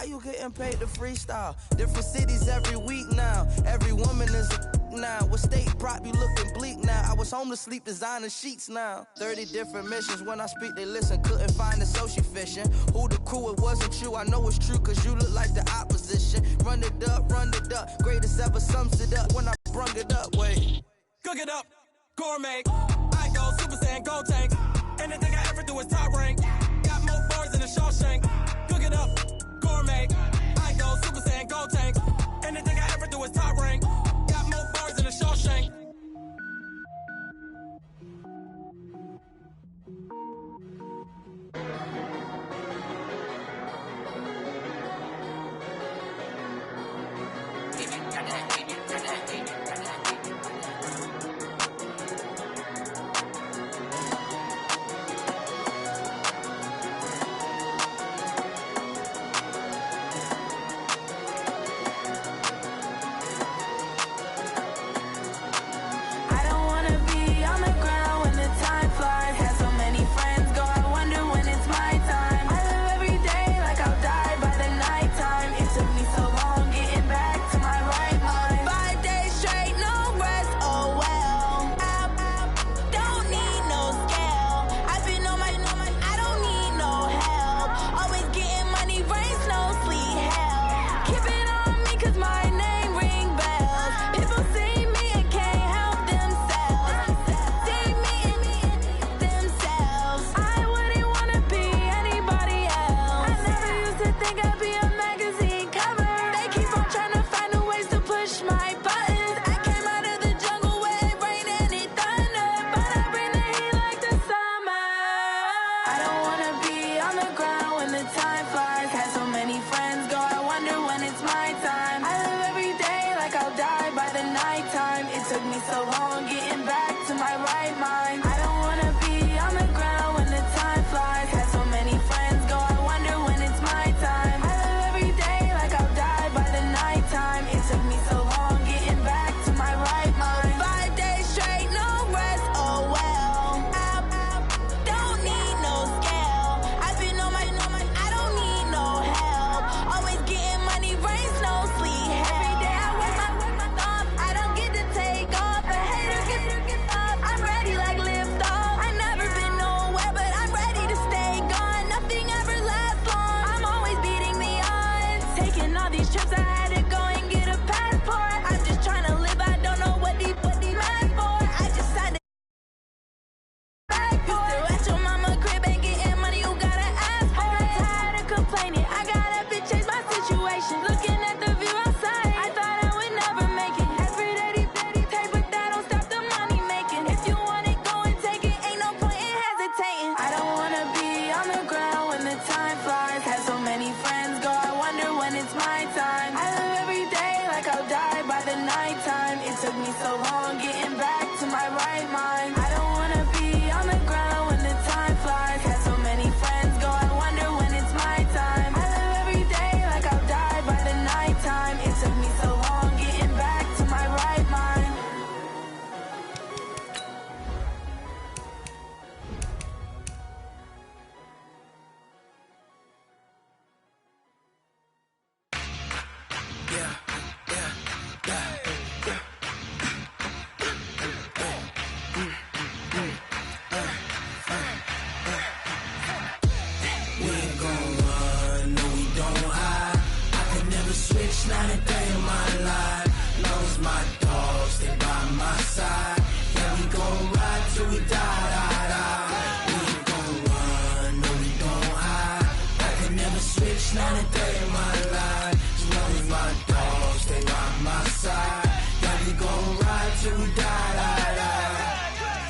you getting paid to freestyle? Different cities every week now. Every woman is a now. What state prop you looking bleak now? I was home to sleep designer sheets now. 30 different missions. When I speak, they listen. Couldn't find it, so she fishing. Who the crew? It wasn't you. I know it's true, cause you look like the opposition. Run it up, run it up. Greatest ever sums it up when I brung it up. Wait. Cook it up, gourmet. I go Super Saiyan, go tank. Anything I ever do is top rank. Got more bars than a Shawshank. Cook it up, gourmet. I go Super Saiyan, go tank. Anything I ever do is top rank. Got more bars than a Shawshank.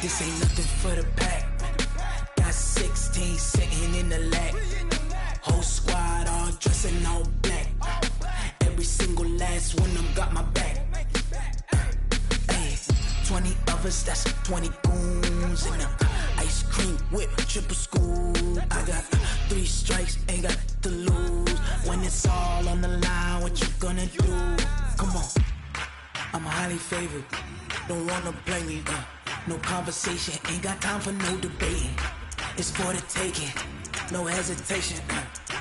This ain't nothing for the pack. Got 16 sitting in the lag. Whole squad all dressing all black. Every single last one of them got my back. Hey, 20 of us, that's 20 goons in the ice cream whip, triple scoop. I got 3 strikes, ain't got to lose. When it's all on the line, what you gonna do? Come on, I'm highly favored. Don't wanna play me, no conversation, ain't got time for no debating. It's for the taking, no hesitation.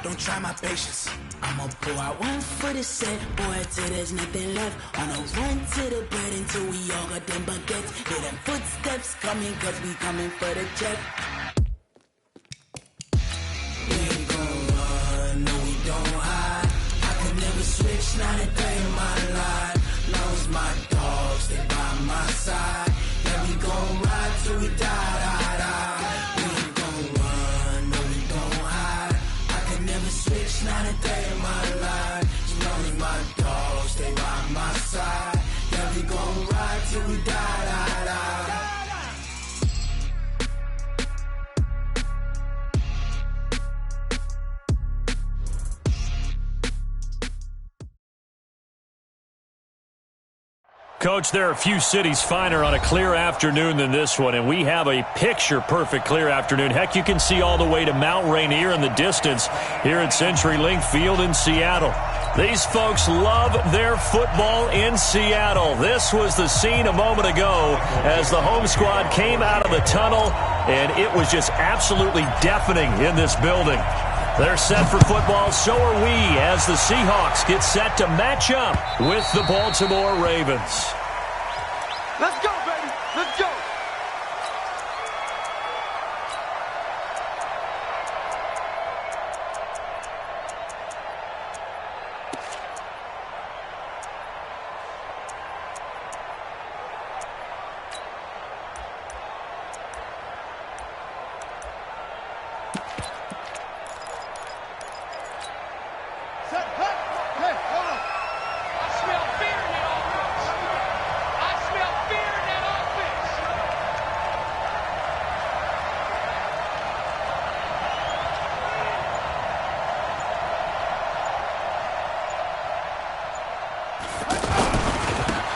don't try my patience. I'ma pull out one for the set, boy, till there's nothing left. On a run to the bread until we all got them baguettes. Hear them footsteps coming, cause we coming for the check. We ain't gon' run, no we don't hide. I could never switch, not a day in my life. Long as my dogs stay by my side. Yeah, we gon' ride till we die, die, die. We ain't gon' run, no we don't hide. I could never switch, not a day in my life. As long as my dogs stay by my side. Yeah, we gon' ride till we die, die, die. Coach, there are a few cities finer on a clear afternoon than this one, and we have a picture-perfect clear afternoon. Heck, you can see all the way to Mount Rainier in the distance here at CenturyLink Field in Seattle. These folks love their football in Seattle. This was the scene a moment ago as the home squad came out of the tunnel, and it was just absolutely deafening in this building. They're set for football, so are we, as the Seahawks get set to match up with the Baltimore Ravens. Let's go, baby. Let's go.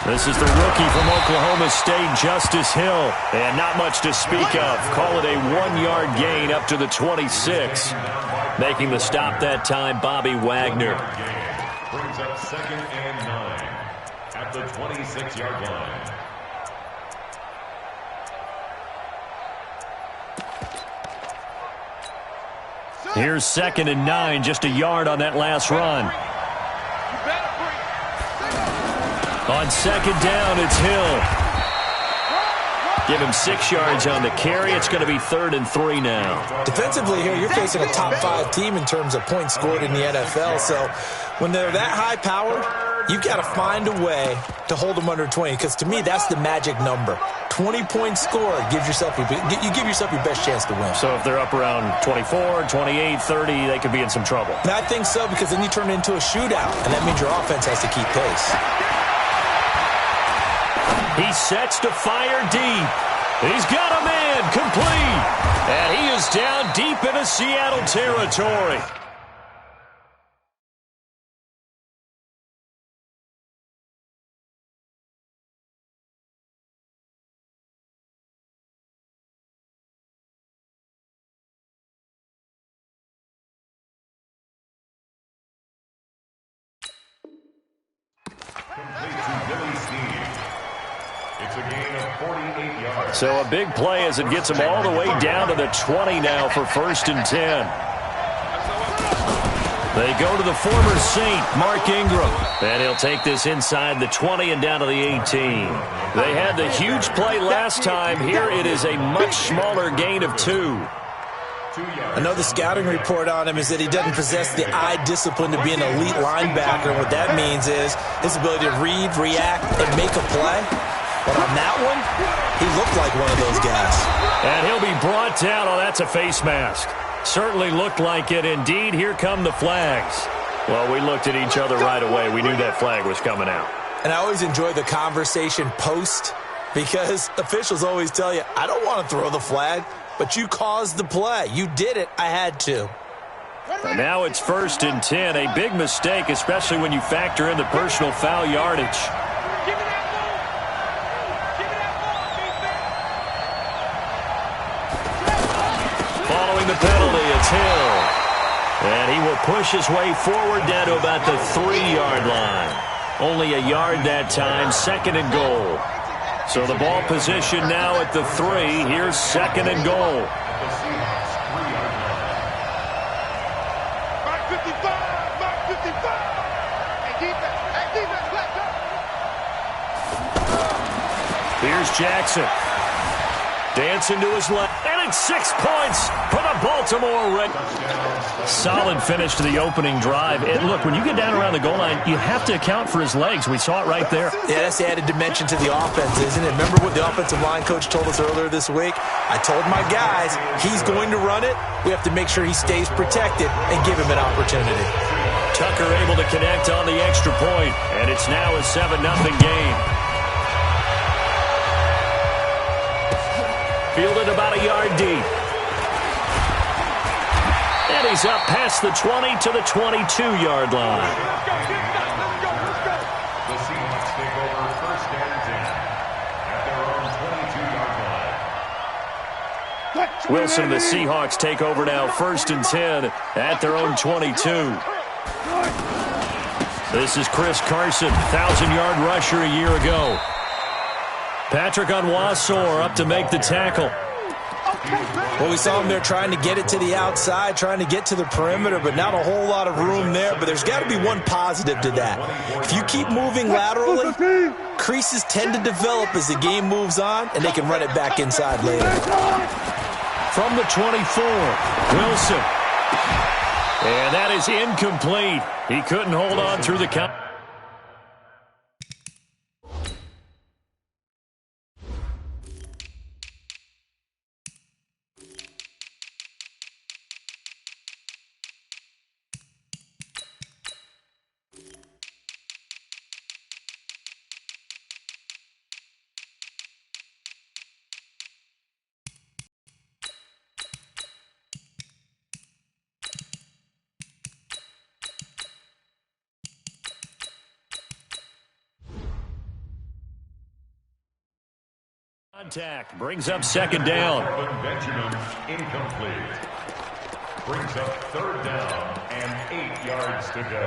This is the rookie from Oklahoma State, Justice Hill. And not much to speak of. Call it a 1-yard gain up to the 26. Making the stop that time, Bobby Wagner. Brings up 2nd and 9 at the 26-yard line. Here's 2nd and 9, just a yard on that last run. On 2nd down, it's Hill. Give him 6 yards on the carry. It's going to be 3rd and 3 now. Defensively here, you're facing a top 5 team in terms of points scored in the NFL. So when they're that high-powered, you've got to find a way to hold them under 20. Because to me, that's the magic number. 20 points scored gives yourself you give yourself your best chance to win. So if they're up around 24, 28, 30, they could be in some trouble. And I think so, because then you turn it into a shootout, and that means your offense has to keep pace. He sets to fire deep. He's got a man complete. And he is down deep into Seattle territory. So a big play as it gets him all the way down to the 20 now for 1st and 10. They go to the former Saint, Mark Ingram. And he'll take this inside the 20 and down to the 18. They had the huge play last time. Here it is a much smaller gain of 2. I know the scouting report on him is that he doesn't possess the eye discipline to be an elite linebacker. What that means is his ability to read, react, and make a play. But on that one, he looked like one of those guys. And he'll be brought down. Oh, that's a face mask. Certainly looked like it. Indeed, here come the flags. Well, we looked at each other right away. We knew that flag was coming out. And I always enjoy the conversation post, because officials always tell you, I don't want to throw the flag, but you caused the play. You did it. I had to. And now it's 1st and 10. A big mistake, especially when you factor in the personal foul yardage. Following the penalty, it's Hill. And he will push his way forward down to about the 3-yard line. Only a yard that time, 2nd and goal. So the ball position now at the 3. Here's 2nd and goal. Here's Jackson. Dancing to his left. And it's 6 points for the Baltimore Red. Solid finish to the opening drive. And look, when you get down around the goal line, you have to account for his legs. We saw it right there. Yeah, that's the added dimension to the offense, isn't it? Remember what the offensive line coach told us earlier this week? I told my guys, he's going to run it. We have to make sure he stays protected and give him an opportunity. Tucker able to connect on the extra point, and it's now a 7-0 game. Fielded about a yard deep. And he's up past the 20 to the 22-yard line. The Seahawks take over 1st and 10 at their own 22-yard line. Wilson and the Seahawks take over now 1st and 10 at their own 22. This is Chris Carson, 1,000-yard rusher a year ago. Patrick Onwuasor up to make the tackle. Well, we saw him there trying to get it to the outside, trying to get to the perimeter, but not a whole lot of room there. But there's got to be one positive to that. If you keep moving laterally, creases tend to develop as the game moves on, and they can run it back inside later. From the 24, Wilson. And that is incomplete. He couldn't hold on through the count. Contact brings up 2nd down. Benjamin incomplete. Brings up 3rd down and 8 yards to go.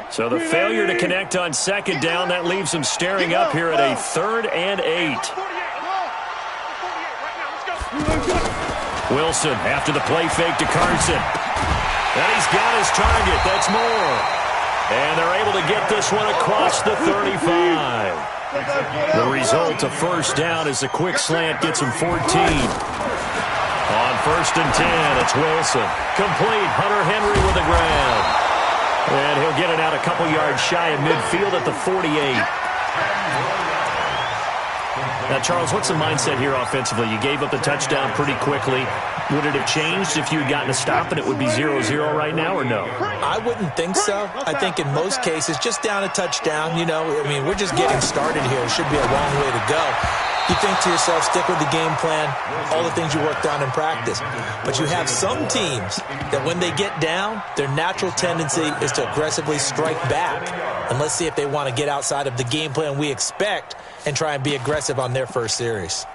So the failure to connect on 2nd down, that leaves him staring up here at a 3rd and 8. Wilson after the play fake to Carson. And he's got his target. That's more. And they're able to get this one across the 35. The result, a 1st down as the quick slant gets him 14. On 1st and 10, it's Wilson. Complete, Hunter Henry with a grab. And he'll get it out a couple yards shy of midfield at the 48. Now, Charles, what's the mindset here offensively? You gave up the touchdown pretty quickly. Would it have changed if you had gotten a stop and it would be 0-0 right now, or no? I wouldn't think so. I think in most cases, just down a touchdown, you know, I mean, we're just getting started here. It should be a long way to go. You think to yourself, stick with the game plan, all the things you worked on in practice. But you have some teams that when they get down, their natural tendency is to aggressively strike back. And let's see if they want to get outside of the game plan we expect and try and be aggressive on their first series.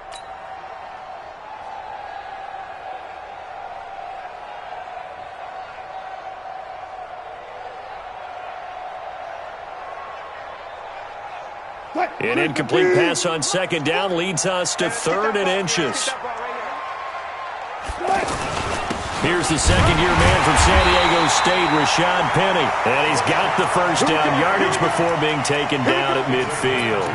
An incomplete pass on 2nd down leads us to 3rd and inches. Here's the 2nd-year man from San Diego State, Rashad Penny. And he's got the 1st down yardage before being taken down at midfield.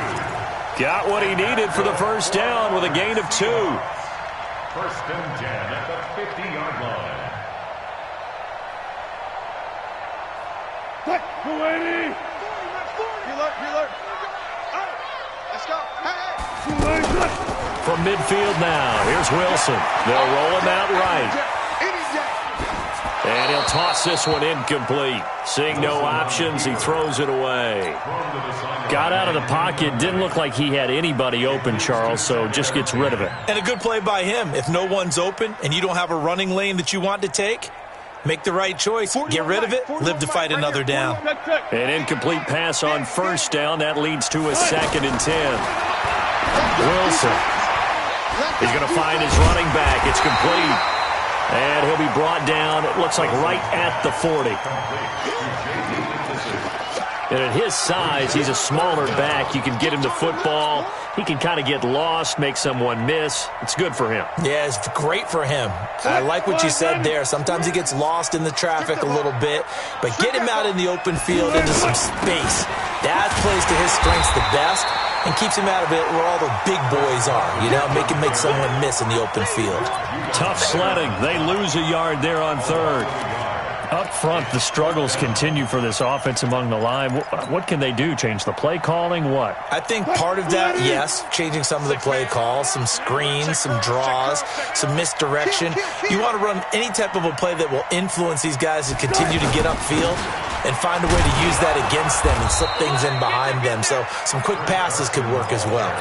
Got what he needed for the 1st down with a gain of 2. 1st and 10 at the 50-yard line. From midfield now, here's Wilson. They'll roll him out right. And he'll toss this one incomplete. Seeing no options, he throws it away. Got out of the pocket, didn't look like he had anybody open, Charles, so just gets rid of it. And a good play by him. If no one's open and you don't have a running lane that you want to take, make the right choice. Get rid of it. Live to fight another down. An incomplete pass on 1st down. That leads to a 2nd and 10. Wilson. He's going to find his running back. It's complete. And he'll be brought down, it looks like right at the 40. And at his size, he's a smaller back. You can get him the football. He can kind of get lost, make someone miss. It's good for him. Yeah, it's great for him. I like what you said there. Sometimes he gets lost in the traffic a little bit, but get him out in the open field into some space. That plays to his strengths the best and keeps him out of it where all the big boys are, you know, make someone miss in the open field. Tough sledding. They lose a yard there on third. Up front, the struggles continue for this offense among the line. What can they do? Change the play calling? What? I think part of that, yes, changing some of the play calls, some screens, some draws, some misdirection. You want to run any type of a play that will influence these guys to continue to get upfield and find a way to use that against them and slip things in behind them. So some quick passes could work as well.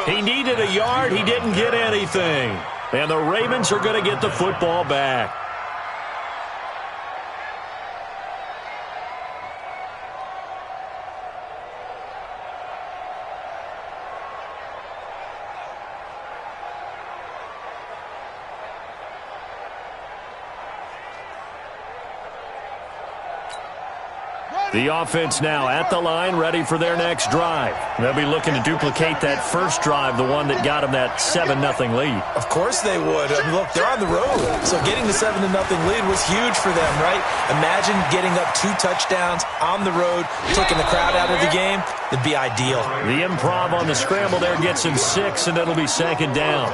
He needed a yard. He didn't get anything. And the Ravens are going to get the football back. The offense now at the line, ready for their next drive. They'll be looking to duplicate that first drive, the one that got them that 7-0 lead. Of course they would. Look, they're on the road, so getting the 7-0 lead was huge for them, right? Imagine getting up 2 touchdowns on the road, taking the crowd out of the game. It'd be ideal. The improv on the scramble there gets him 6, and it'll be second down.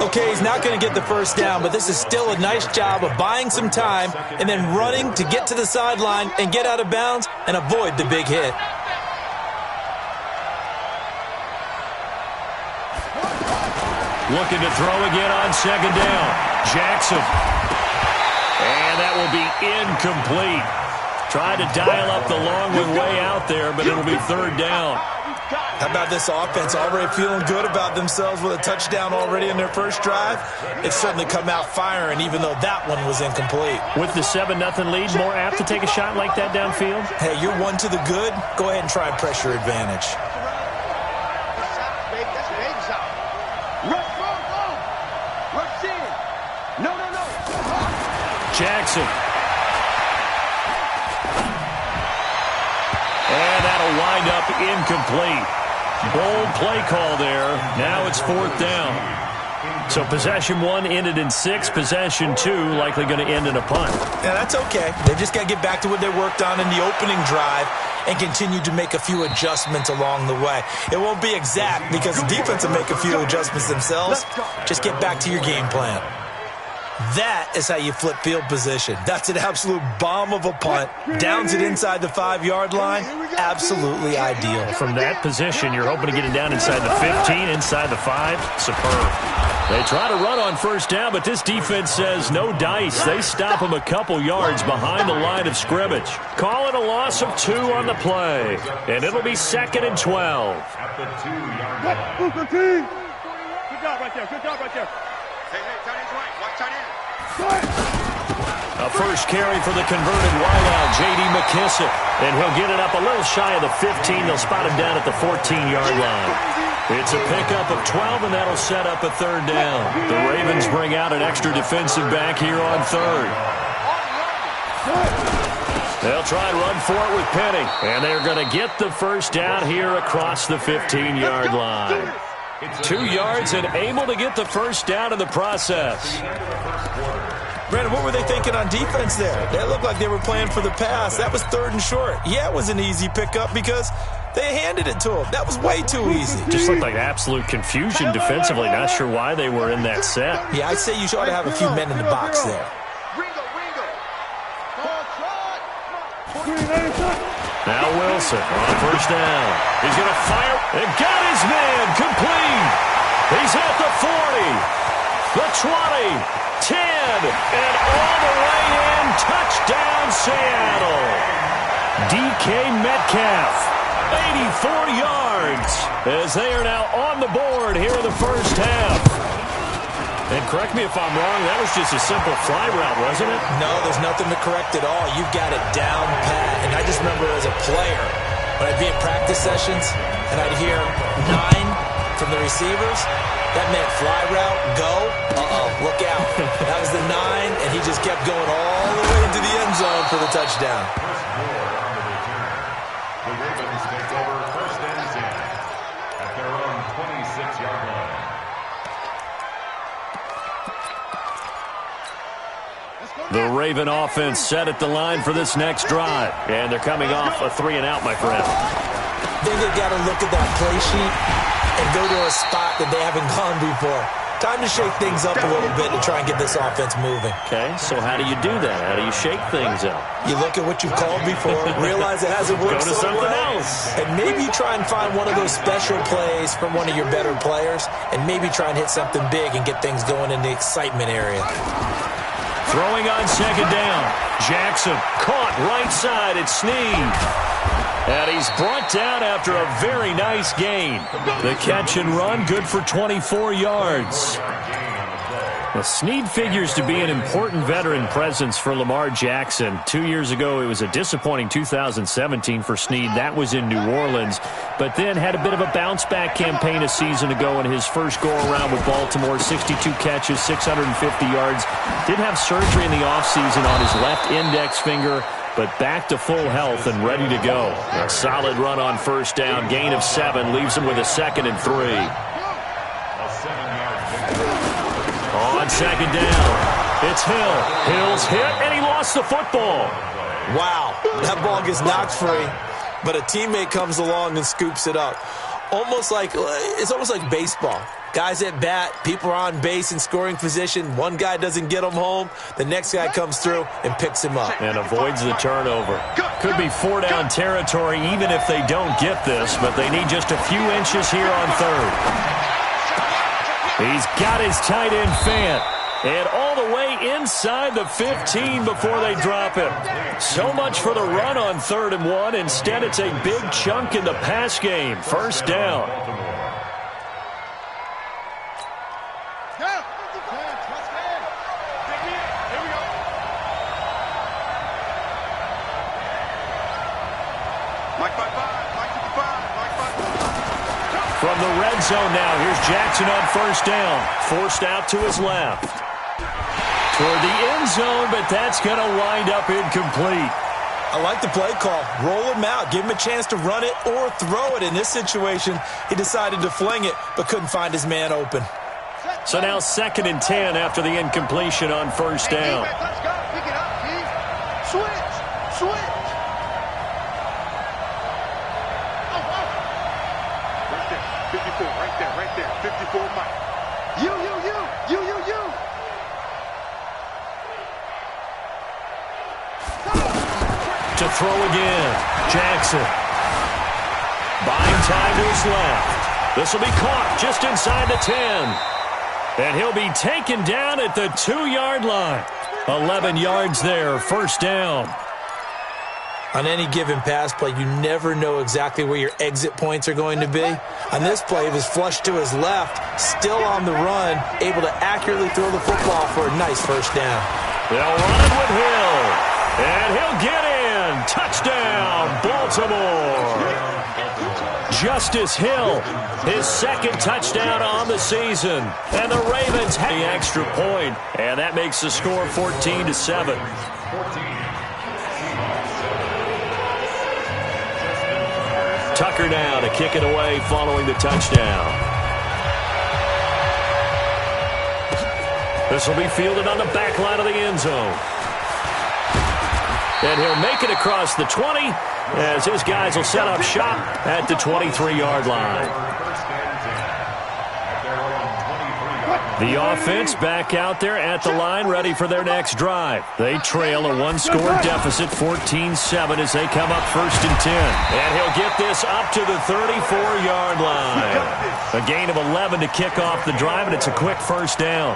Okay, he's not going to get the first down, but this is still a nice job of buying some time and then running to get to the sideline and get out of bounds and avoid the big hit. Looking to throw again on second down. Jackson. And that will be incomplete. Tried to dial up the long one way out there, but it'll be third down. How about this offense already feeling good about themselves with a touchdown already in their first drive? It's certainly come out firing, even though that one was incomplete. With the 7-0 lead, more apt to take a shot like that downfield? Hey, you're one to the good. Go ahead and try and press your advantage. Jackson. And that'll wind up incomplete. Bold play call there. Now it's fourth down. So possession 1 ended in 6. Possession 2 likely going to end in a punt. Yeah, that's okay. They just got to get back to what they worked on in the opening drive and continue to make a few adjustments along the way. It won't be exact because the defense will make a few adjustments themselves. Just get back to your game plan. That is how you flip field position. That's an absolute bomb of a punt. Downs it inside the 5-yard line. Absolutely ideal. From that position, you're hoping to get it down inside the 15, inside the 5. Superb. They try to run on first down, but this defense says no dice. They stop them a couple yards behind the line of scrimmage. Call it a loss of 2 on the play, and it'll be 2nd and 12. At the 2-yard line. Good job right there. Good job right there. Hey, tight end's right. Watch tight end. A first carry for the converted wideout, J.D. McKissick. And he'll get it up a little shy of the 15. They'll spot him down at the 14-yard line. It's a pickup of 12, and that'll set up a third down. The Ravens bring out an extra defensive back here on third. They'll try and run for it with Penny. And they're going to get the first down here across the 15-yard line. 2 yards and able to get the first down in the process. Brandon, what were they thinking on defense there? They looked like they were playing for the pass. That was 3rd and short. Yeah, it was an easy pickup because they handed it to him. That was way too easy. Just looked like absolute confusion defensively. Not sure why they were in that set. Yeah, I'd say you ought to have a few men in the box there. Now Wilson on first down. He's going to fire and got his man complete. He's at the 40, the 20, 10, and all the way in. Touchdown, Seattle. DK Metcalf, 84 yards, as they are now on the board here in the first half. And correct me if I'm wrong, that was just a simple fly route, wasn't it? No, there's nothing to correct at all. You've got it down pat. And I just remember as a player, when I'd be in practice sessions, and I'd hear 9 from the receivers, that meant fly route, go, look out. That was the 9, and he just kept going all the way into the end zone for the touchdown. Ravens take over 1st and 10 at their own 26-yard line. The Raven offense set at the line for this next drive. And they're coming off a 3-and-out, my friend. Then they got to look at that play sheet and go to a spot that they haven't gone before. Time to shake things up a little bit to try and get this offense moving. Okay, so how do you do that? How do you shake things up? You look at what you've called before, realize it hasn't worked Go to so something well, else. and maybe try and find one of those special plays from one of your better players, and maybe try and hit something big and get things going in the excitement area. Throwing on 2nd down. Jackson caught right side at Snead. And he's brought down after a very nice gain. The catch and run, good for 24 yards. Well, Snead figures to be an important veteran presence for Lamar Jackson. 2 years ago, it was a disappointing 2017 for Snead. That was in New Orleans. But then had a bit of a bounce-back campaign a season ago in his first go-around with Baltimore. 62 catches, 650 yards. Did have surgery in the offseason on his left index finger, but back to full health and ready to go. A solid run on 1st down. Gain of 7 leaves him with a 2nd and 3. On 2nd down, it's Hill. Hill's hit, and he lost the football. Wow, that ball gets knocked free, but a teammate comes along and scoops it up. It's almost like baseball. Guys at bat, people are on base in scoring position. One guy doesn't get him home. The next guy comes through and picks him up. And avoids the turnover. Could be 4-down territory even if they don't get this, but they need just a few inches here on 3rd. He's got his tight end Fant. And all the way inside the 15 before they drop him. So much for the run on 3rd and 1. Instead, it's a big chunk in the pass game. 1st down. From the red zone now, here's Jackson on 1st down. Forced out to his left. Toward the end zone, but that's going to wind up incomplete. I like the play call. Roll him out. Give him a chance to run it or throw it. In this situation, he decided to fling it, but couldn't find his man open. So now 2nd and 10 after the incompletion on 1st down. Let's go. Pick it up, Keith. Switch. Right there. 54, Mike. You. To throw again. Jackson. Buying time to his left. This will be caught just inside the 10. And he'll be taken down at the 2-yard line. 11 yards there, 1st down. On any given pass play, you never know exactly where your exit points are going to be. On this play, it was flushed to his left, still on the run, able to accurately throw the football for a nice 1st down. They'll run it with Hill. And he'll get in. Touchdown, Baltimore. Justice Hill, his 2nd touchdown on the season. And the Ravens have the extra point. And that makes the score 14-7. Tucker now to kick it away following the touchdown. This will be fielded on the back line of the end zone. And he'll make it across the 20 as his guys will set up shop at the 23-yard line. The offense back out there at the line, ready for their next drive. They trail a 1-score deficit, 14-7, as they come up 1st and 10. And he'll get this up to the 34-yard line. A gain of 11 to kick off the drive, and it's a quick 1st down.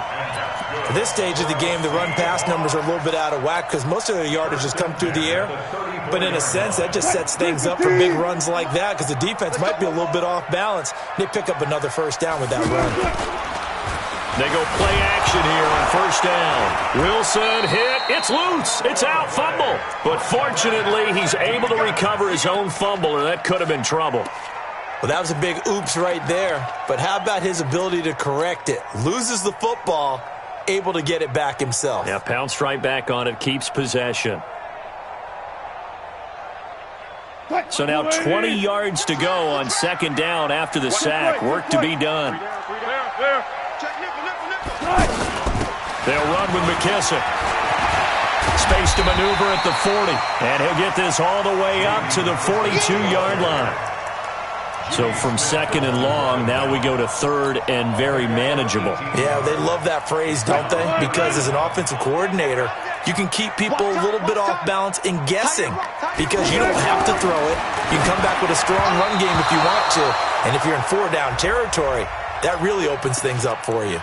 At this stage of the game, the run-pass numbers are a little bit out of whack because most of their yardage has come through the air. But in a sense, that just sets things up for big runs like that because the defense might be a little bit off balance. They pick up another 1st down with that run. They go play action here on 1st down. Wilson hit. It's loose. It's out. Fumble. But fortunately, he's able to recover his own fumble, and that could have been trouble. Well, that was a big oops right there. But how about his ability to correct it? Loses the football, able to get it back himself. Yeah, pounced right back on it, keeps possession. So now 20 yards to go on second down after the sack. Work to be done. They'll run with McKissick. Space to maneuver at the 40. And he'll get this all the way up to the 42-yard line. So from second and long, now we go to third and very manageable. Yeah, they love that phrase, don't they? Because as an offensive coordinator, you can keep people a little bit off balance and guessing because you don't have to throw it. You can come back with a strong run game if you want to. And if you're in four-down territory, that really opens things up for you.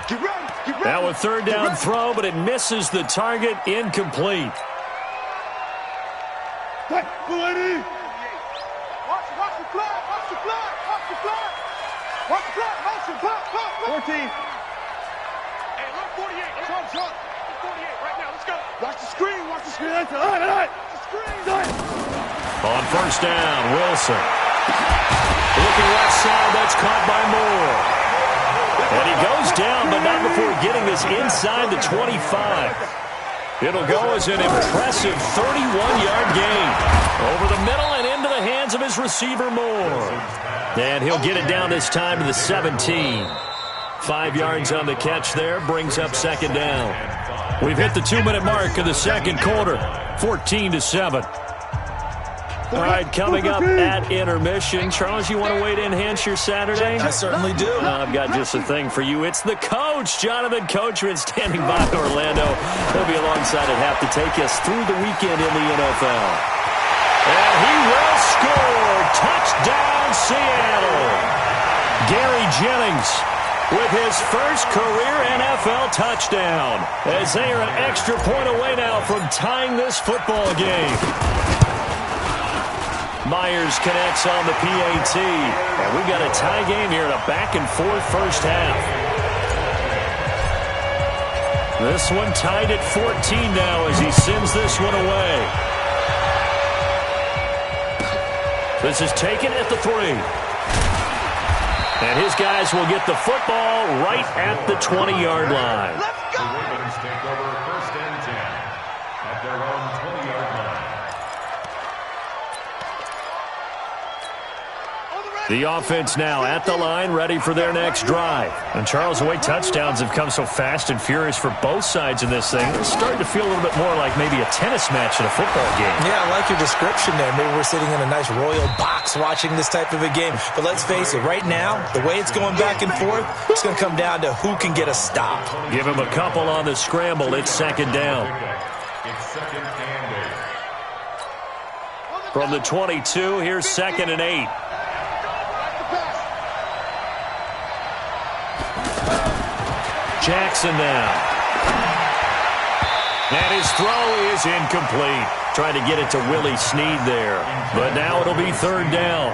Now a third down throw, but it misses the target. Incomplete. Watch the flag, motion, pop. 14. Hey, look, 48. Trump. 48 right now, let's go. Watch the screen. That's all right. Watch the screen. On first down, Wilson. Looking left side, that's caught by Moore. And he goes down, but not before getting this inside the 25. It'll go as an impressive 31-yard gain. Over the middle and into the hands of his receiver, Moore. And he'll get it down this time to the 17. 5 yards on the catch there, brings up second down. We've hit the 2-minute mark of the second quarter, 14-7. All right, coming up at intermission. Charles, you want to wait to enhance your Saturday? I certainly do. I've got just a thing for you. It's the coach, Jonathan Coachman, standing by Orlando. He'll be alongside at half to take us through the weekend in the NFL. And he will score. Touchdown, Seattle. Gary Jennings with his first career NFL touchdown, as they are an extra point away now from tying this football game. Myers connects on the PAT. And we've got a tie game here in a back-and-forth first half. This one tied at 14 now as he sends this one away. This is taken at the 3. And his guys will get the football right at the 20-yard line. The Ravens take over first and 10 at their own 20-yard line. The offense now at the line, ready for their next drive. And Charles, the way touchdowns have come so fast and furious for both sides in this thing, it's starting to feel a little bit more like maybe a tennis match in a football game. Yeah, I like your description there. Maybe we're sitting in a nice royal box watching this type of a game. But let's face it, right now, the way it's going back and forth, it's going to come down to who can get a stop. Give him a couple on the scramble. It's second down. It's second and 8. From the 22, here's second and 8. Jackson now. And his throw is incomplete. Trying to get it to Willie Snead there. But now it'll be third down.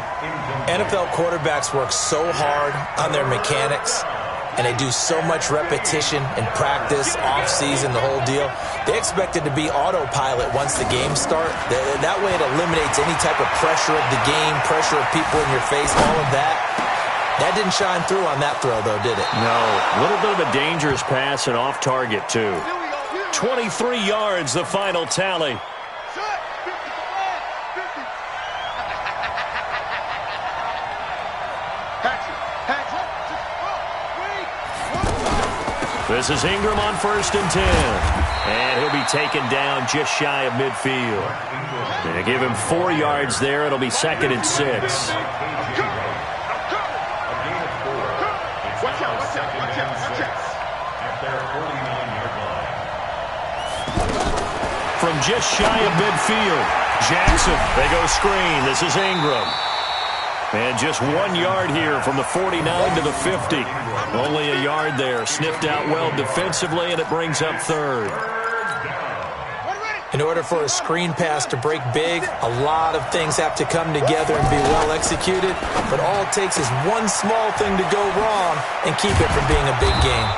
NFL quarterbacks work so hard on their mechanics, and they do so much repetition and practice, off-season, the whole deal. They expect it to be autopilot once the games start. That way it eliminates any type of pressure of the game, pressure of people in your face, all of that. That didn't shine through on that throw, though, did it? No. A little bit of a dangerous pass and off target, too. 23 yards, the final tally. This is Ingram on first and 10. And he'll be taken down just shy of midfield. Going to give him 4 yards there. It'll be second and 6. From just shy of midfield, Jackson, they go screen. This is Ingram. And just 1 yard here from the 49 to the 50. Only a yard there. Sniffed out well defensively, and it brings up third. In order for a screen pass to break big, a lot of things have to come together and be well executed. But all it takes is one small thing to go wrong and keep it from being a big game.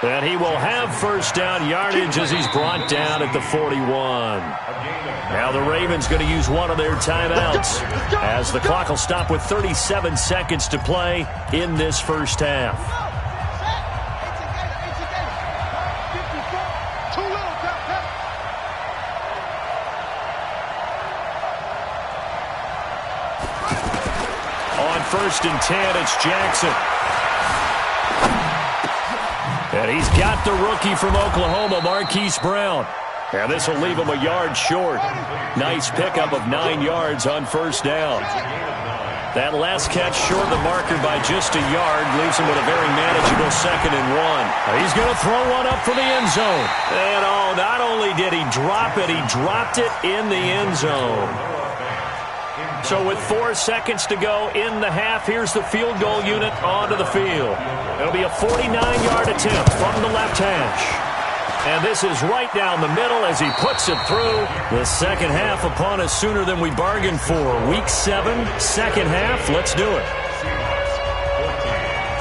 And he will have first down yardage as he's brought down at the 41. Now the Ravens going to use one of their timeouts as the clock will stop with 37 seconds to play in this first half. 1st and 10. It's Jackson. And he's got the rookie from Oklahoma, Marquise Brown. And this will leave him a yard short. Nice pickup of 9 yards on 1st down. That last catch short of the marker by just a yard leaves him with a very manageable 2nd and 1. He's going to throw one up for the end zone. And not only did he drop it, he dropped it in the end zone. So with 4 seconds to go in the half, here's the field goal unit onto the field. It'll be a 49-yard attempt from the left hash. And this is right down the middle as he puts it through. The second half upon us sooner than we bargained for. Week 7, second half. Let's do it.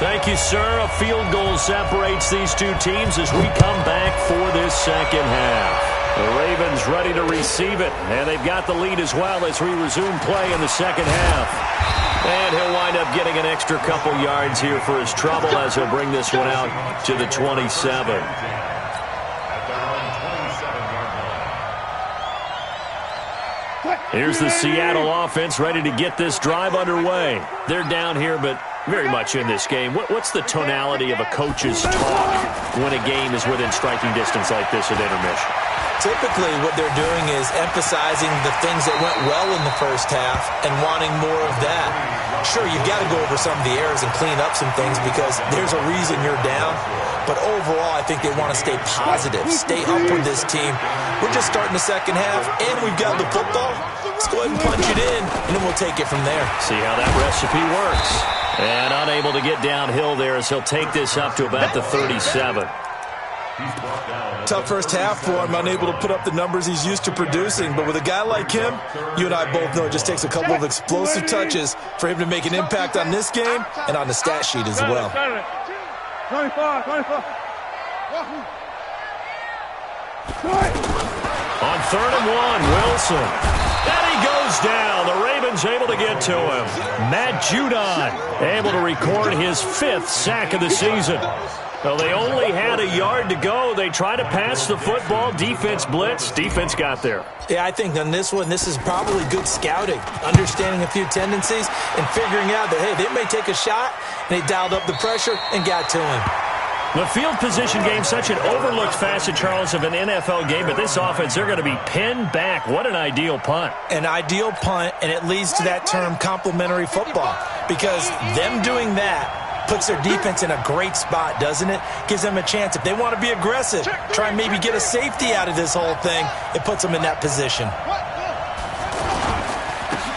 Thank you, sir. A field goal separates these two teams as we come back for this second half. The Ravens ready to receive it, and they've got the lead as well as we resume play in the second half. And he'll wind up getting an extra couple yards here for his trouble as he'll bring this one out to the 27. Here's the Seattle offense ready to get this drive underway. They're down here, but very much in this game. What's the tonality of a coach's talk when a game is within striking distance like this at intermission? Typically, what they're doing is emphasizing the things that went well in the first half and wanting more of that. Sure, you've got to go over some of the errors and clean up some things because there's a reason you're down. But overall, I think they want to stay positive, stay up with this team. We're just starting the second half, and we've got the football. Let's go ahead and punch it in, and then we'll take it from there. See how that recipe works. And unable to get downhill there as he'll take this up to about the 37. Tough first half for him, unable to put up the numbers he's used to producing. But with a guy like him, you and I both know it just takes a couple of explosive touches for him to make an impact on this game and on the stat sheet as well. 25. On 3rd and 1, Wilson. And he goes down. The Ravens able to get to him. Matt Judon able to record his 5th sack of the season. Well, they only had a yard to go. They tried to pass the football. Defense blitz. Defense got there. Yeah, I think on this one, this is probably good scouting, understanding a few tendencies and figuring out that, hey, they may take a shot, and they dialed up the pressure and got to him. The field position game, such an overlooked facet, Charles, of an NFL game, but this offense, they're going to be pinned back. What an ideal punt. An ideal punt, and it leads to that term complementary football, because them doing that puts their defense in a great spot, doesn't it? Gives them a chance. If they want to be aggressive, try and maybe get a safety out of this whole thing, it puts them in that position.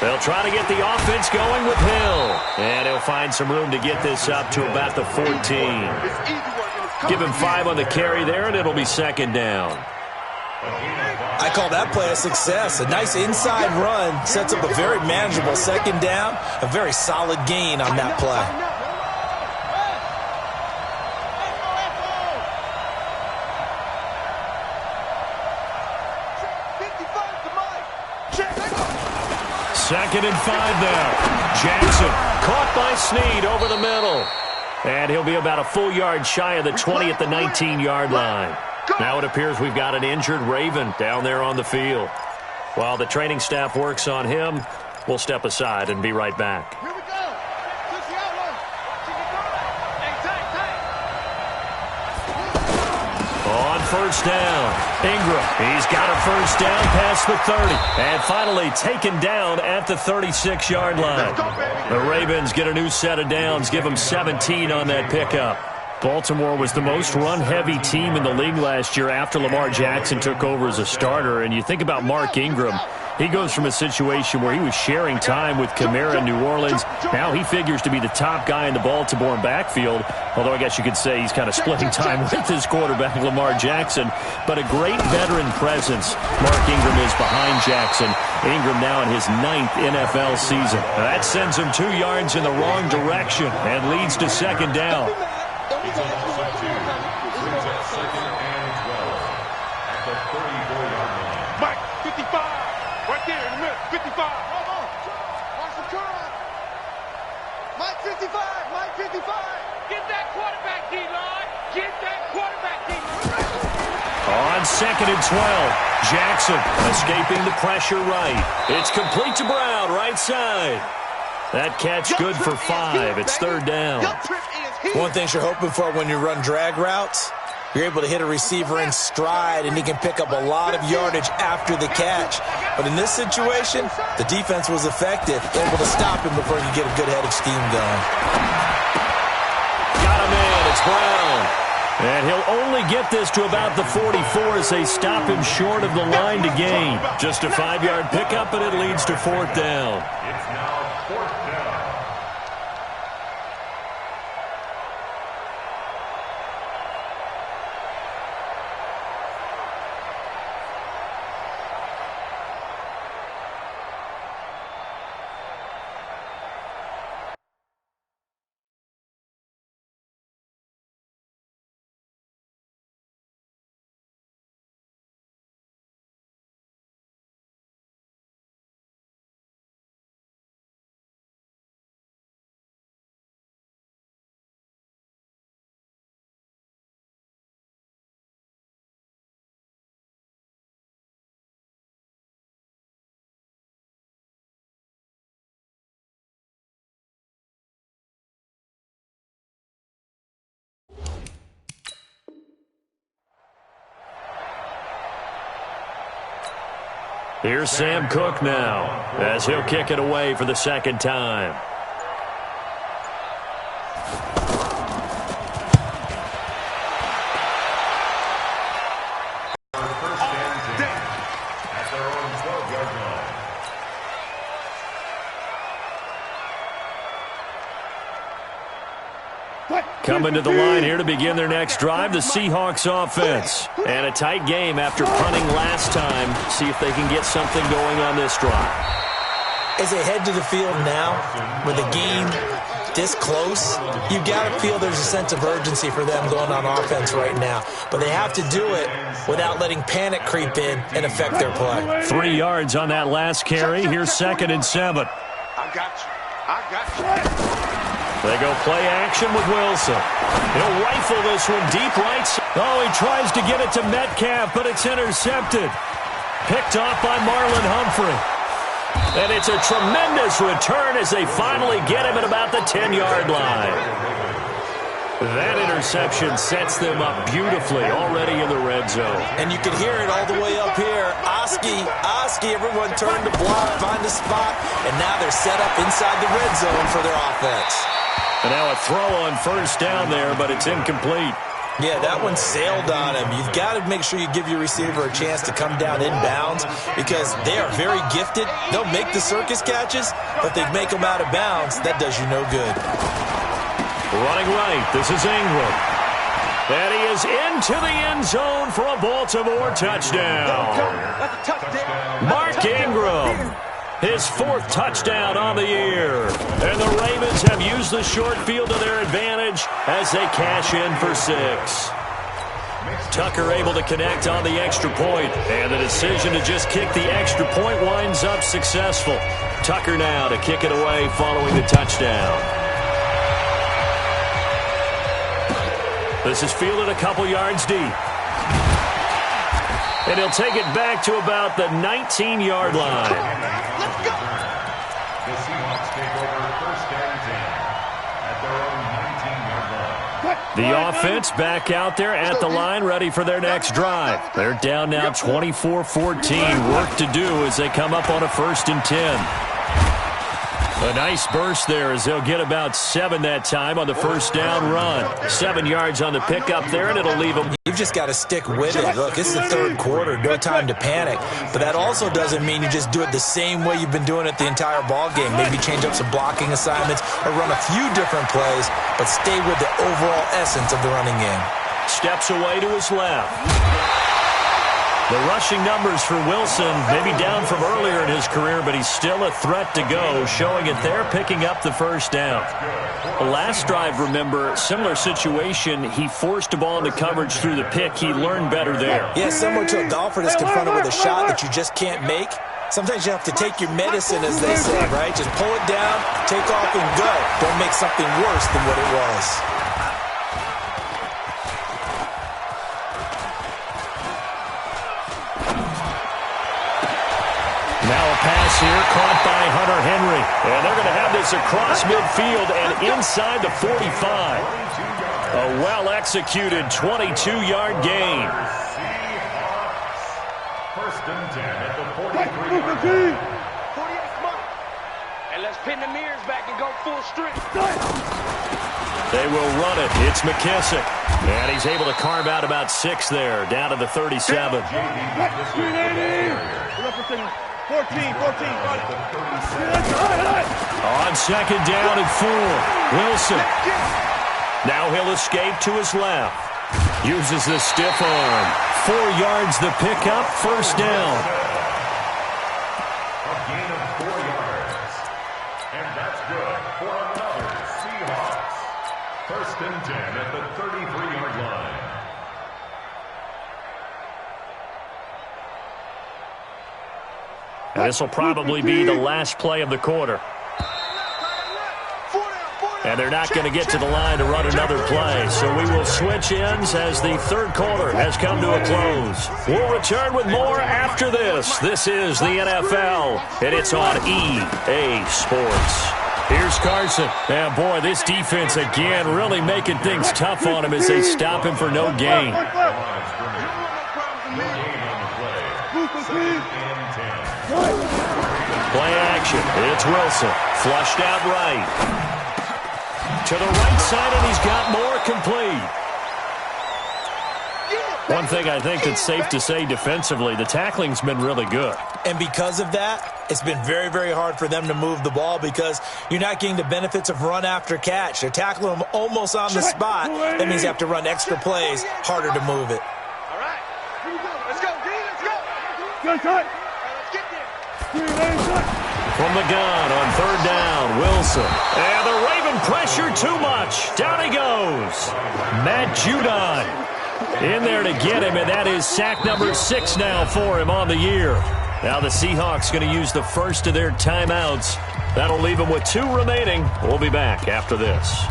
They'll try to get the offense going with Hill. And he'll find some room to get this up to about the 14. Give him 5 on the carry there, and it'll be 2nd down. I call that play a success. A nice inside run sets up a very manageable 2nd down. A very solid gain on that play. Second and 5 now. Jackson caught by Snead over the middle. And he'll be about a full yard shy of the 20 at the 19-yard line. Now it appears we've got an injured Raven down there on the field. While the training staff works on him, we'll step aside and be right back. Here we go. On 1st down, Ingram. He's got a 1st down past the 30. And finally taken down at the 36-yard line. The Ravens get a new set of downs, give them 17 on that pickup. Baltimore was the most run-heavy team in the league last year after Lamar Jackson took over as a starter. And you think about Mark Ingram, he goes from a situation where he was sharing time with Kamara in New Orleans. Now he figures to be the top guy in the Baltimore backfield, although I guess you could say he's kind of splitting time with his quarterback, Lamar Jackson. But a great veteran presence Mark Ingram is behind Jackson. Ingram now in his 9th NFL season. That sends him 2 yards in the wrong direction and leads to 2nd down. He's on offside 2. Brings up 2nd and 12 at the 34-yard line. Mike, 55. Right there in the middle. 55. Hold on. Watch the curl. Mike, 55. Mike, 55. Get that quarterback, D-line. Get that quarterback, D-line. On 2nd and 12, Jackson escaping the pressure right. It's complete to Brown, right side. That catch good for 5. It's third down. One thing you're hoping for when you run drag routes, you're able to hit a receiver in stride, and he can pick up a lot of yardage after the catch. But in this situation, the defense was effective, able to stop him before he could get a good headed scheme going. Got him in. It's Brown. And he'll only get this to about the 44 as they stop him short of the line to gain. Just a 5-yard pickup, and it leads to fourth down. It's now fourth down. Here's Sam Cook now as he'll kick it away for the second time. First and 10 at their own 12-yard line. Coming to the line here to begin their next drive, the Seahawks offense. And a tight game after punting last time. See if they can get something going on this drive. As they head to the field now, with the game this close, you've got to feel there's a sense of urgency for them going on offense right now. But they have to do it without letting panic creep in and affect their play. 3 yards on that last carry. Here's 2nd and 7. I got you. They go play action with Wilson. He'll rifle this one deep right. Oh, he tries to get it to Metcalf, but it's intercepted. Picked off by Marlon Humphrey. And it's a tremendous return as they finally get him at about the 10-yard line. That interception sets them up beautifully already in the red zone. And you can hear it all the way up here. Oski, everyone turned to block, find a spot, and now they're set up inside the red zone for their offense. And now a throw on first down there, but it's incomplete. Yeah, that one sailed on him. You've got to make sure you give your receiver a chance to come down inbounds because they are very gifted. They'll make the circus catches, but they make them out of bounds. That does you no good. Running right, this is Ingram. And he is into the end zone for a Baltimore touchdown. Mark Ingram, his 4th touchdown on the year. And the Ravens have used the short field to their advantage as they cash in for 6. Tucker able to connect on the extra point, and the decision to just kick the extra point winds up successful. Tucker now to kick it away following the touchdown. This is fielded a couple yards deep. And he'll take it back to about the 19-yard line. Let's go. The Seahawks take over first and 10 at their own 19-yard line. The offense back out there at the line, ready for their next drive. They're down now 24-14. Work to do as they come up on a 1st and 10. A nice burst there as they'll get about 7 that time on the first down run. 7 yards on the pickup there, and it'll leave them. You've just got to stick with it. Look, it's the 3rd quarter. No time to panic. But that also doesn't mean you just do it the same way you've been doing it the entire ball game. Maybe change up some blocking assignments or run a few different plays, but stay with the overall essence of the running game. Steps away to his left. The rushing numbers for Wilson maybe down from earlier in his career, but he's still a threat to go, showing it there, picking up the first down. The last drive, remember, similar situation. He forced a ball into coverage through the pick. He learned better there. Yeah, similar to a golfer that's confronted with a shot that you just can't make. Sometimes you have to take your medicine, as they say, right? Just pull it down, take off, and go. Don't make something worse than what it was. Now a pass here caught by Hunter Henry. And they're going to have this across midfield and inside the 45. A well-executed 22-yard gain. First and 10 at the 43-yard line. 48 mark. And let's pin the mirrors back and go full strength. They will run it. It's McKissick. And he's able to carve out about 6 there, down to the 37. 14. On second down and 4. Wilson. Now he'll escape to his left. Uses the stiff arm. 4 yards the pickup. First down. A gain of 4 yards. And that's good for another Seahawks. First and 10 at the 33-yard line. And this will probably be the last play of the quarter. And they're not going to get to the line to run another play. So we will switch ends as the third quarter has come to a close. We'll return with more after this. This is the NFL, and it's on EA Sports. Here's Carson. And boy, this defense again really making things tough on him as they stop him for no gain. Play action. It's Wilson. Flushed out right. To the right side, and he's got more complete. One thing I think that's safe to say defensively, the tackling's been really good. And because of that, it's been very, very hard for them to move the ball because you're not getting the benefits of run after catch. They're tackling them almost on the spot. That means you have to run extra plays, harder to move it. All right. Let's go, D. Let's go. Good cut. Let's get there. From the gun on third down, Wilson. And the Raven pressure too much. Down he goes. Matt Judon in there to get him, and that is sack number 6 now for him on the year. Now the Seahawks going to use the first of their timeouts. That'll leave them with 2 remaining. We'll be back after this.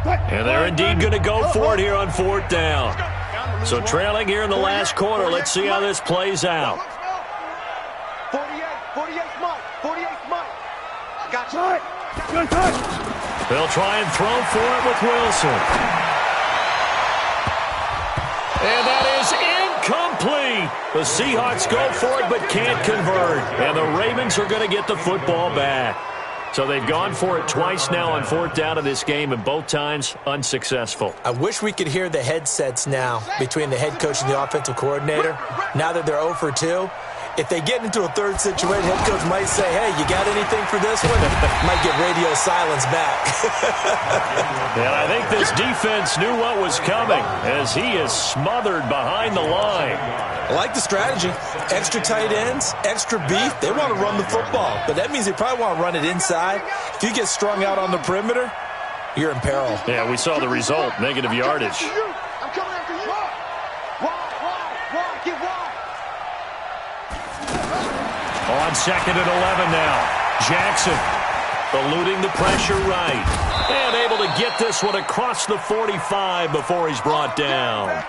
And they're indeed going to go for it here on 4th down. So trailing here in the last quarter. Let's see how this plays out. 48 Mike. Gotcha. Good touch. They'll try and throw for it with Wilson. And that is incomplete. The Seahawks go for it but can't convert. And the Ravens are going to get the football back. So they've gone for it twice now on 4th down of this game, and both times unsuccessful. I wish we could hear the headsets now between the head coach and the offensive coordinator. Now that they're 0 for 2, if they get into a third situation, head coach might say, hey, you got anything for this one? Might get radio silence back. And I think this defense knew what was coming as he is smothered behind the line. I like the strategy. Extra tight ends, extra beef. They want to run the football, but that means they probably want to run it inside. If you get strung out on the perimeter, you're in peril. Yeah, we saw the result, negative yardage. I'm coming after you. Wide. Get wide. On 2nd and 11 now. Jackson eluding the pressure right. And able to get this one across the 45 before he's brought down.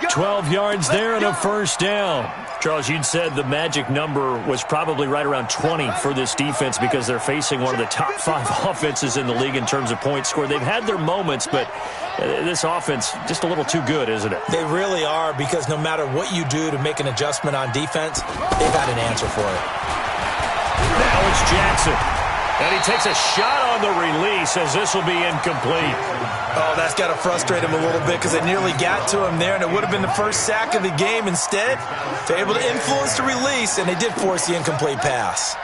12 yards there and a first down. Charles, you'd said the magic number was probably right around 20 for this defense because they're facing one of the top 5 offenses in the league in terms of points scored. They've had their moments, but this offense just a little too good, isn't it? They really are, because no matter what you do to make an adjustment on defense, they've got an answer for it. Now it's Jackson. And he takes a shot on the release as this will be incomplete. Oh, that's got to frustrate him a little bit because they nearly got to him there, and it would have been the first sack of the game. Instead, they're able to influence the release, and they did force the incomplete pass.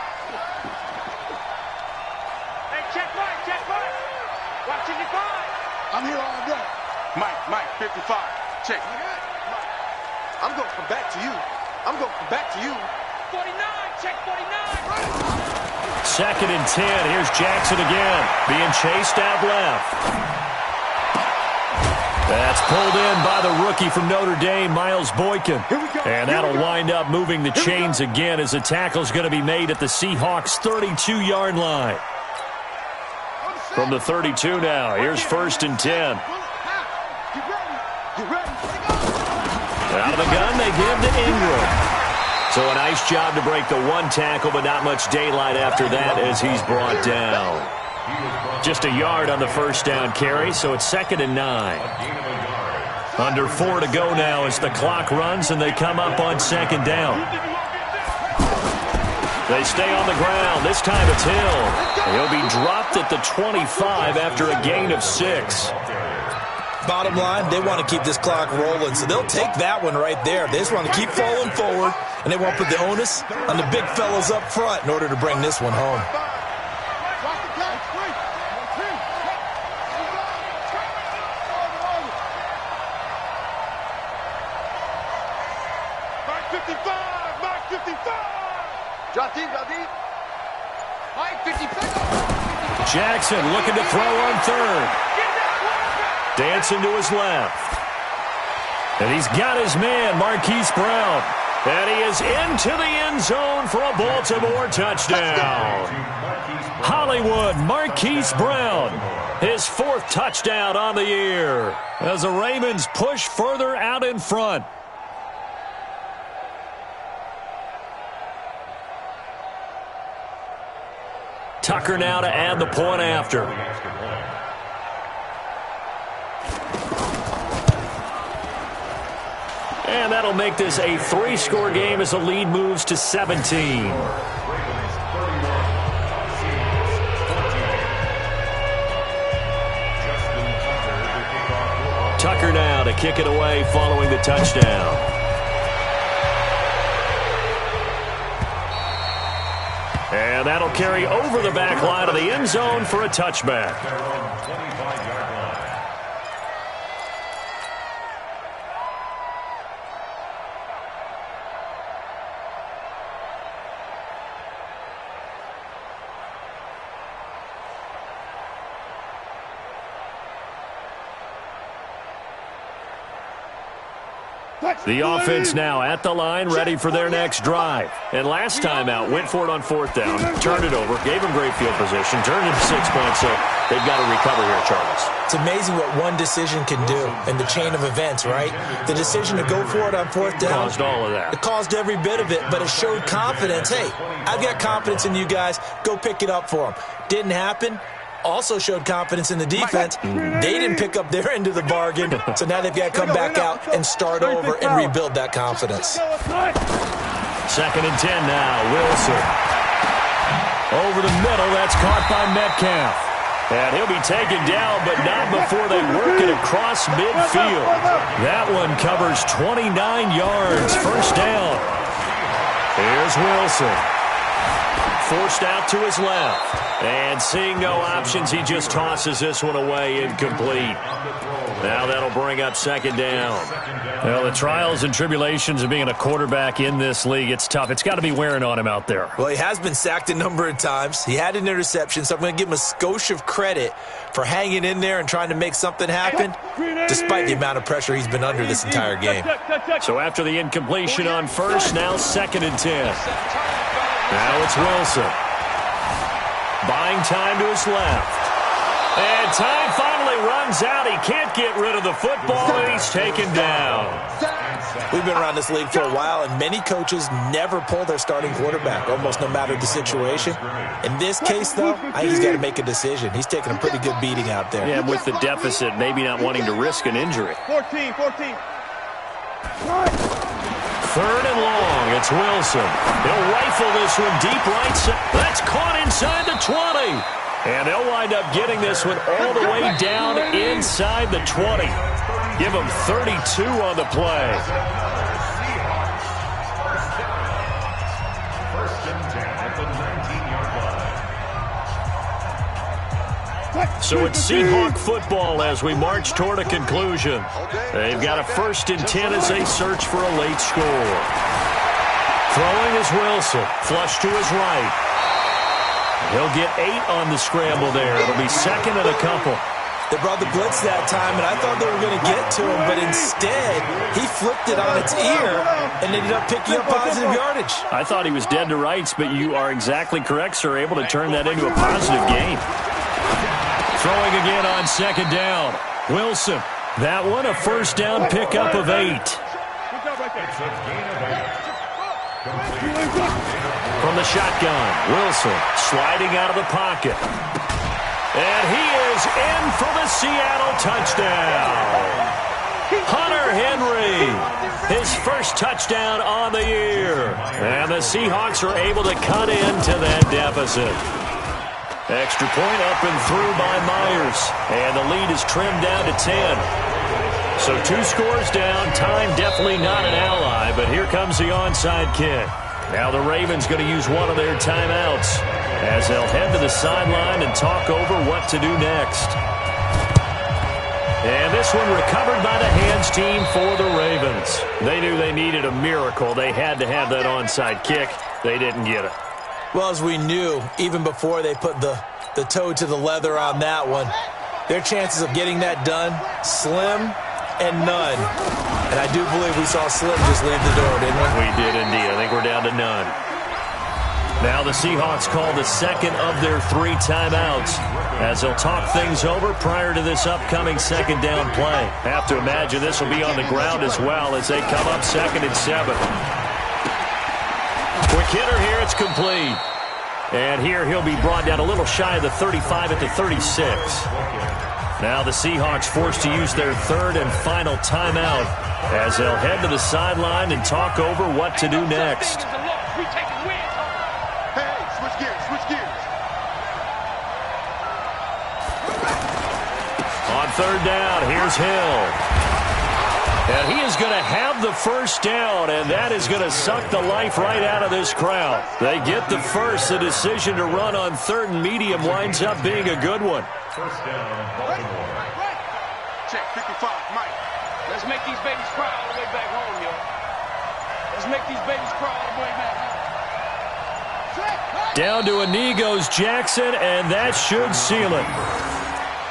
Hey, check Mike. Watching you 5. I'm here all day. Mike, 55. Check. I'm going to come back to you. 49, check 49. 2nd and 10. Here's Jackson again, being chased out left. That's pulled in by the rookie from Notre Dame, Miles Boykin. And that'll wind up moving the chains again as the tackle's going to be made at the Seahawks' 32-yard line. From the 32 now, here's 1st and 10. Out of the gun, they give to Ingram. So a nice job to break the one tackle, but not much daylight after that as he's brought down. Just a yard on the first down carry, so it's 2nd and 9. Under 4 to go now as the clock runs and they come up on 2nd down. They stay on the ground. This time it's Hill. He'll be dropped at the 25 after a gain of 6. Bottom line, they want to keep this clock rolling, so they'll take that one right there. They just want to keep falling forward, and they want to put the onus on the big fellas up front in order to bring this one home. Mark 55! Mark 55! Jackson looking to throw on 3rd. Dancing to his left. And he's got his man, Marquise Brown. And he is into the end zone for a Baltimore touchdown. Hollywood, Marquise Brown. His 4th touchdown on the year as the Ravens push further out in front. Tucker now to add the point after. And that'll make this a 3-score game as the lead moves to 17. Tucker now to kick it away following the touchdown. And that'll carry over the back line of the end zone for a touchback. The offense now at the line, ready for their next drive. And last time out, went for it on 4th down, turned it over, gave them great field position, turned it to 6 points, so they've got to recover here, Charles. It's amazing what one decision can do in the chain of events, right? The decision to go for it on 4th down. Caused all of that. It caused every bit of it, but it showed confidence. Hey, I've got confidence in you guys. Go pick it up for them. Didn't happen. Also showed confidence in the defense. They didn't pick up their end of the bargain, so now they've got to come back out and start over and rebuild that confidence. 2nd and 10 now, Wilson. Over the middle, that's caught by Metcalf. And he'll be taken down, but not before they work it across midfield. That one covers 29 yards, 1st down. Here's Wilson. Forced out to his left. And seeing no options, he just tosses this one away, incomplete. Now that'll bring up 2nd down. Well, the trials and tribulations of being a quarterback in this league, it's tough. It's got to be wearing on him out there. Well, he has been sacked a number of times. He had an interception, so I'm going to give him a skosh of credit for hanging in there and trying to make something happen, despite the amount of pressure he's been under this entire game. So after the incompletion on 1st, now 2nd and 10. Now it's Wilson. Buying time to his left. And time finally runs out. He can't get rid of the football, and he's taken down. We've been around this league for a while, and many coaches never pull their starting quarterback, almost no matter the situation. In this case, though, I think he's got to make a decision. He's taking a pretty good beating out there. Yeah, with the deficit, maybe not wanting to risk an injury. 14. 3rd and long, it's Wilson. He'll rifle this one deep right side. That's caught inside the 20. And they'll wind up getting this one all the way down inside the 20. Give them 32 on the play. So it's Seahawk football as we march toward a conclusion. They've got a 1st and 10 as they search for a late score. Throwing is Wilson. Flush to his right. He'll get 8 on the scramble there. It'll be 2nd and a couple. They brought the blitz that time, and I thought they were going to get to him, but instead, he flipped it on its ear and ended up picking up positive yardage. I thought he was dead to rights, but you are exactly correct, sir. Able to turn that into a positive gain. Throwing again on second down. Wilson. That one a first down pickup of 8. From the shotgun, Wilson sliding out of the pocket. And he is in for the Seattle touchdown. Hunter Henry, his first touchdown on the year. And the Seahawks are able to cut into that deficit. Extra point up and through by Myers. And the lead is trimmed down to 10. So 2 scores down. Time definitely not an ally, but here comes the onside kick. Now the Ravens going to use one of their timeouts as they'll head to the sideline and talk over what to do next. And this one recovered by the hands team for the Ravens. They knew they needed a miracle. They had to have that onside kick. They didn't get it. Well, as we knew, even before they put the toe to the leather on that one, their chances of getting that done, slim and none. And I do believe we saw Slim just leave the door, didn't we? We did indeed. I think we're down to none. Now the Seahawks call the second of their 3 timeouts as they'll talk things over prior to this upcoming second down play. Have to imagine this will be on the ground as well as they come up 2nd and 7. Quick hitter here, it's complete. And here he'll be brought down a little shy of the 35 at the 36. Now the Seahawks forced to use their 3rd and final timeout as they'll head to the sideline and talk over what to do next. On 3rd down, here's Hill. And he is going to have the first down, and that is going to suck the life right out of this crowd. They get the first. The decision to run on 3rd and medium winds up being a good one. First down, Baltimore. Check 55, Mike. Let's make these babies cry all the way back home, yo. Let's make these babies cry all the way back home. Down to a knee goes Jackson, and that should seal it.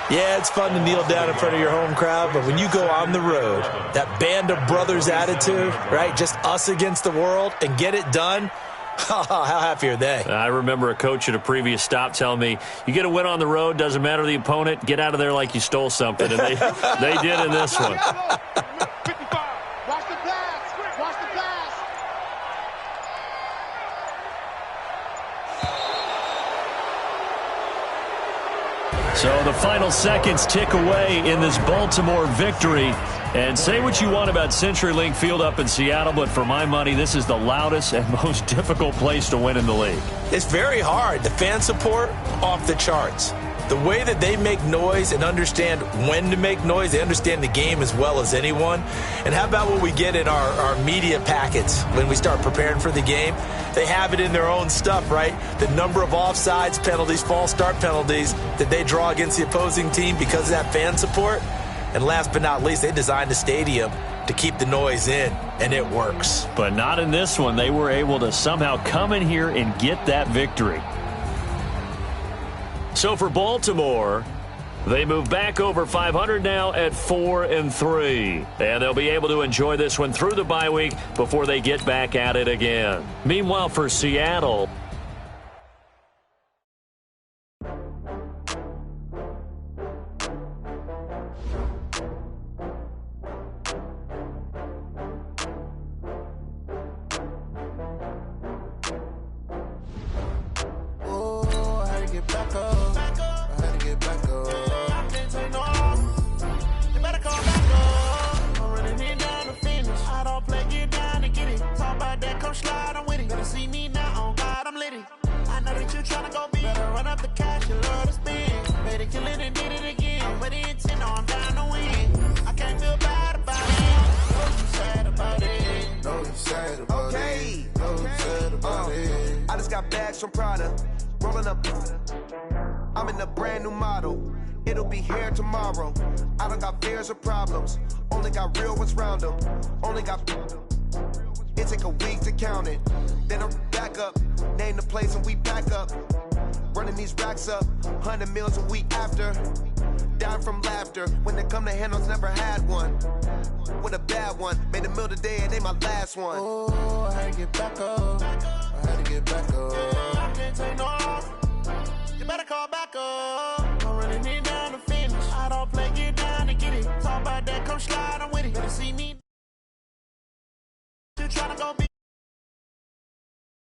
Yeah, it's fun to kneel down in front of your home crowd, but when you go on the road, that band of brothers attitude, right, just us against the world, and get it done, how happy are they? I remember a coach at a previous stop telling me, you get a win on the road, doesn't matter the opponent, get out of there like you stole something, and they did in this one. 55, watch the pass, watch the pass. So the final seconds tick away in this Baltimore victory. And say what you want about CenturyLink Field up in Seattle, but for my money, this is the loudest and most difficult place to win in the league. It's very hard. The fan support, off the charts. The way that they make noise and understand when to make noise, they understand the game as well as anyone. And how about what we get in our media packets when we start preparing for the game? They have it in their own stuff, right? The number of offsides penalties, false start penalties that they draw against the opposing team because of that fan support. And last but not least, they designed the stadium to keep the noise in, and it works. But not in this one. They were able to somehow come in here and get that victory. So for Baltimore, they move back over 500 now at 4-3. And they'll be able to enjoy this one through the bye week before they get back at it again. Meanwhile, for Seattle, I'm in a brand new model. It'll be here tomorrow. I don't got fears or problems. Only got real ones round them. Only got. It take a week to count it. Then I'm back up. Name the place and we back up. Running these racks up. 100 meals a week after. Down from laughter. When they come to handles, never had one. With a bad one. Made a meal today and ain't my last one. Oh, I had to get back up. I had to get back up. I can't take no. You better call back up. I'm running it down. slide, I'm with it. Better see me. You tryna go be